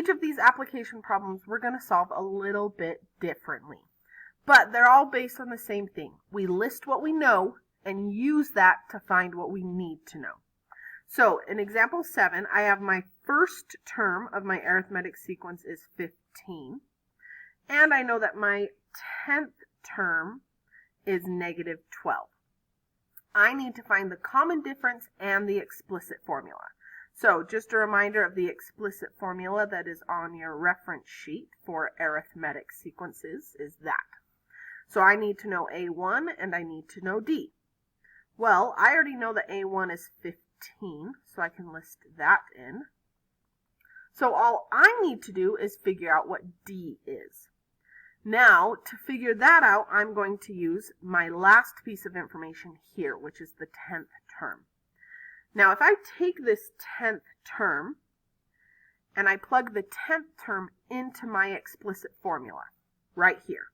each of these application problems we're going to solve a little bit differently. But they're all based on the same thing. We list what we know and use that to find what we need to know. So in example 7, I have my first term of my arithmetic sequence is 15. And I know that my 10th term is negative 12. I need to find the common difference and the explicit formula. So just a reminder of the explicit formula that is on your reference sheet for arithmetic sequences is that. So I need to know A1 and I need to know D. Well, I already know that A1 is 15, so I can list that in. So all I need to do is figure out what D is. Now, to figure that out, I'm going to use my last piece of information here, which is the 10th term. Now, if I take this 10th term and I plug the 10th term into my explicit formula right here.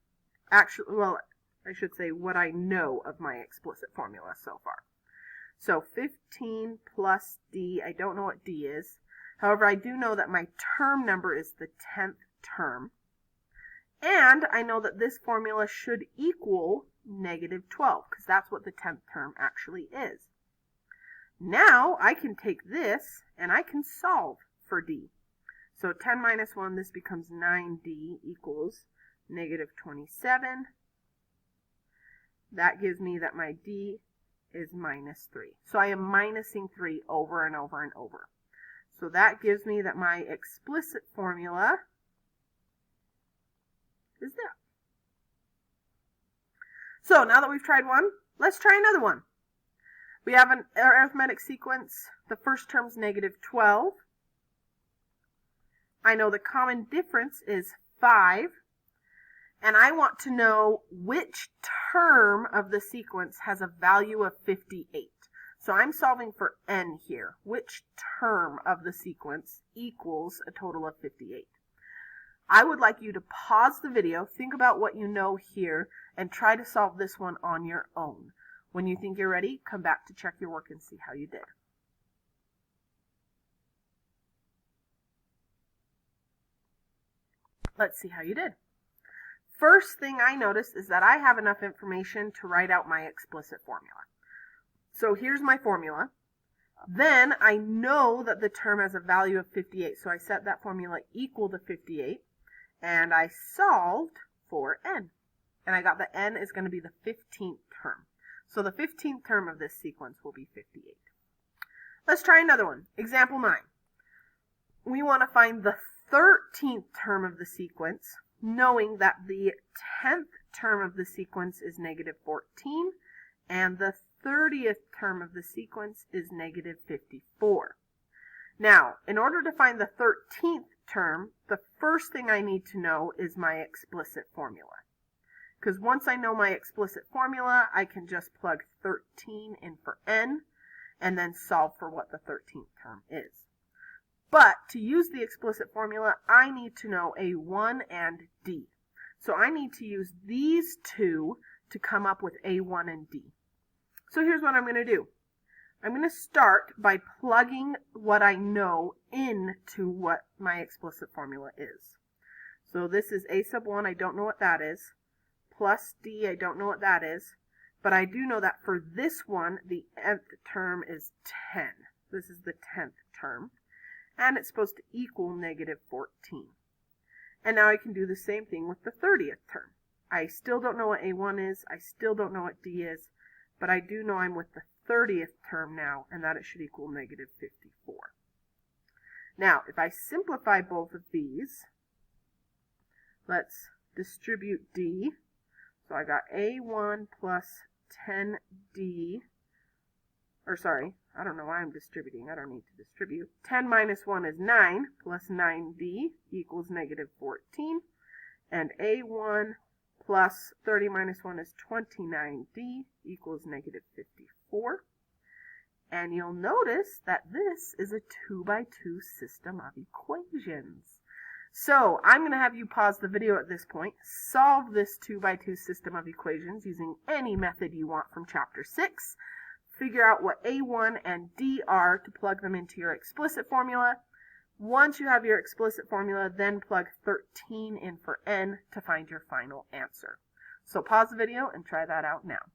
Actually, well, I should say what I know of my explicit formula so far. So 15 plus D, I don't know what D is. However, I do know that my term number is the 10th term. And I know that this formula should equal negative 12, because that's what the 10th term actually is. Now I can take this and I can solve for D. So 10 minus 1, this becomes 9D equals negative 27. That gives me that my D is minus 3. So I am minusing 3 over and over and over. So that gives me that my explicit formula is that. So now that we've tried one, let's try another one. We have an arithmetic sequence. The first term is negative 12. I know the common difference is 5. And I want to know which term of the sequence has a value of 58. So I'm solving for n here. Which term of the sequence equals a total of 58? I would like you to pause the video, think about what you know here, and try to solve this one on your own. When you think you're ready, come back to check your work and see how you did. Let's see how you did. First thing I noticed is that I have enough information to write out my explicit formula. So here's my formula. Then I know that the term has a value of 58, so I set that formula equal to 58, and I solved for n. And I got that n is going to be the 15th term. So the 15th term of this sequence will be 58. Let's try another one. Example 9. We want to find the 13th term of the sequence, knowing that the 10th term of the sequence is negative 14, and the 30th term of the sequence is negative 54. Now, in order to find the 13th term, the first thing I need to know is my explicit formula. Because once I know my explicit formula, I can just plug 13 in for n, and then solve for what the 13th term is. But to use the explicit formula, I need to know A1 and D. So I need to use these two to come up with A1 and D. So here's what I'm going to do. I'm going to start by plugging what I know into what my explicit formula is. So this is A sub 1, I don't know what that is, plus D, I don't know what that is, but I do know that for this one, the nth term is 10. This is the 10th term. And it's supposed to equal negative 14. And now I can do the same thing with the 30th term. I still don't know what A1 is, I still don't know what D is, but I do know I'm with the 30th term now, and that it should equal negative 54. Now, if I simplify both of these, let's distribute D. So I got A1 plus 10D, or sorry, I don't know why I'm distributing. I don't need to distribute. 10 minus 1 is 9, plus 9D equals negative 14. And A1 plus 30 minus 1 is 29D equals negative 54. And you'll notice that this is a 2x2 system of equations. So I'm going to have you pause the video at this point, solve this 2x2 system of equations using any method you want from Chapter 6. Figure out what A1 and D are to plug them into your explicit formula. Once you have your explicit formula, then plug 13 in for n to find your final answer. So pause the video and try that out now.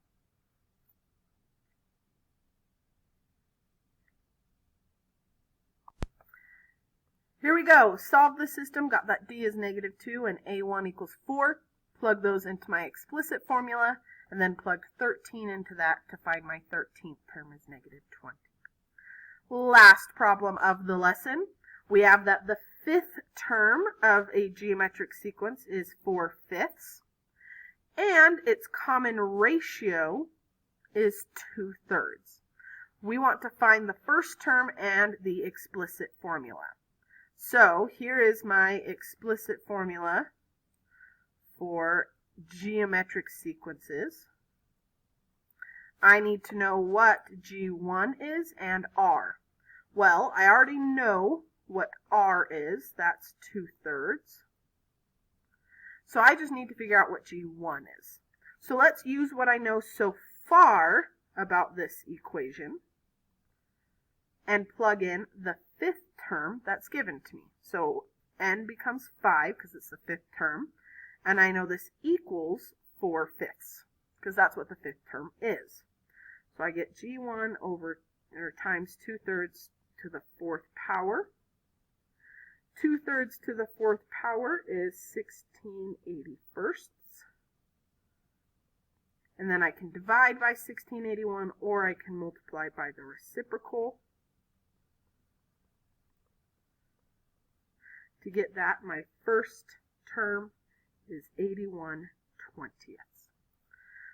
Here we go. Solve the system. Got that d is -2 and a1 equals 4. Plug those into my explicit formula, and then plug 13 into that to find my 13th term is -20. Last problem of the lesson. We have that the 5th term of a geometric sequence is 4/5, and its common ratio is 2/3. We want to find the first term and the explicit formula. So here is my explicit formula for geometric sequences. I need to know what G1 is and R. Well, I already know what R is. That's 2/3. So I just need to figure out what G1 is. So let's use what I know so far about this equation and plug in the 5th term that's given to me. So n becomes 5 because it's the 5th term. And I know this equals 4/5 because that's what the 5th term is. So I get G1 times 2/3 to the 4th power. 2/3 to the 4th power is 16/81. And then I can divide by 16/81, or I can multiply by the reciprocal. To get that, my first term is 81/20.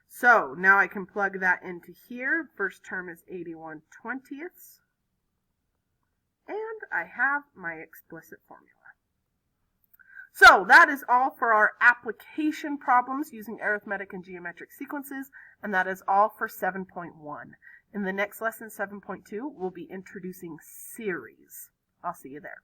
So now I can plug that into here. First term is 81/20. And I have my explicit formula. So that is all for our application problems using arithmetic and geometric sequences, and that is all for 7.1. In the next lesson, 7.2, we'll be introducing series. I'll see you there.